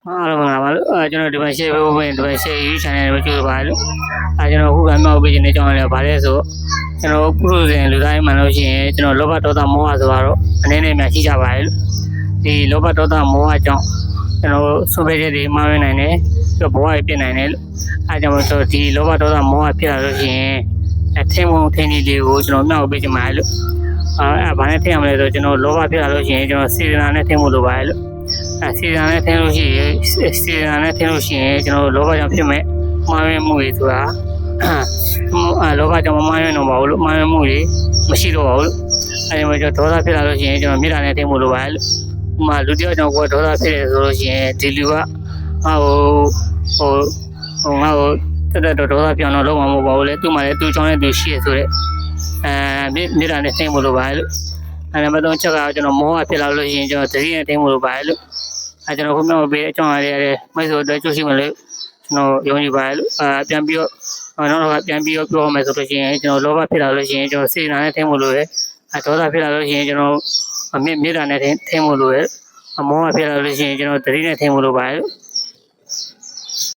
အားလုံးပါလို့ကျွန်တော်ဒီမှာ share ဖို့ဝင်ဒီမှာ share YouTube channel ကိုကြည့်ပါလို့ကျွန်တော်ခုကမြောက်ပေးခြင်းနဲ့ကြောင်းလည်းဗာလဲဆိုကျွန်တော်ပုရုဇဉ်လူတိုင်းမှန်လို့ရှိရင်ကျွန်တော်လောဘဒေါသမောဟဆိုတော့အနေနဲ့များရှိကြပါလေလို့ဒီလောဘဒေါသမောဟကြောင့်ကျွန်တော်ဆိုပေးချက်တွေမှားရနိုင်တယ်ပြီးတော့ဘဝပြည့်နိုင်တယ်လို့ကြောင့်ဆိုဒီလောဘဒေါသမောဟဖြစ်လာလို့ရှိရင်ထင်းပုံထင်းကြီးလေးကိုကျွန်တော်မြောက်ပေးခြင်းပါလို့ဘာနဲ့ထင်းရမလဲဆိုကျွန်တော်လောဘဖြစ်လာလို့ရှိရင်ကျွန်တော်စေတနာနဲ့ထင်းဖို့လိုပါလို့စေတနာနဲ့ထင်းလို့ရှိရင်ကျွန်တော်လောဘကြောင့်ဖြစ်မဲ့မှားရမှုတွေဆိုတာလောဘကြောင့်မမှားရတော့ပါဘူးလို့မှားရမှုတွေမရှိတော့ပါဘူးလို့အဲဒီမှာကျွန်တော်ဒေါသဖြစ်လာလို့ရှိရင်ကျွန်တော်မေတ္တာနဲ့ထင်းဖို့လိုပါလို့လူတယောက်ကြောင့်ကိုယ်ဒေါသဖြစ်တယ်ဆိုလို့ရှိရင်ဒီလူကငါ့ကိုတက်ဒေါသပြောင်းတော့လုံးဝမဟုတ်ပါဘူးလေသူ့မှာလည်းသူ့ကြောင့်လည်းသူရှိရဆိုတဲ့မေတ္တာနဲ့ထင်းဖို့လိုပါလို့နံပါတ်3ချက်ကကျွန်တော်မောဟဖြစ်လာလို့ရှိရင်ကျွန်တော်သတိနဲ့ထင်းဖို့လိုပါလို့ကျွန်တော်ခုမှမပေးအကြောင်းအရာတွေမိတ်ဆွေတို့ကြိုးရှိမလို့ကျွန်တော်ယုံကြည်ပါလို့ပြန်ပြီးတော့နောက်တော့ပြန်ပြီးတော့ပြောမယ်ဆိုလို့ရှိရင်ကျွန်တော်လောဘဖြစ်လာလို့ရှိရင်ကျွန်တော်စေတနာနဲ့ထင်းဖို့လိုတယ်ဒေါသဖြစ်လာလို့ရှိရင်ကျွန်တော်မေတ္တာနဲ့ထင်းဖို့လိုတယ်မောဟဖြစ်လာလို့ရှိရင်ကျွန်တော်သတိနဲ့ထင်းဖို့လိုပါလို့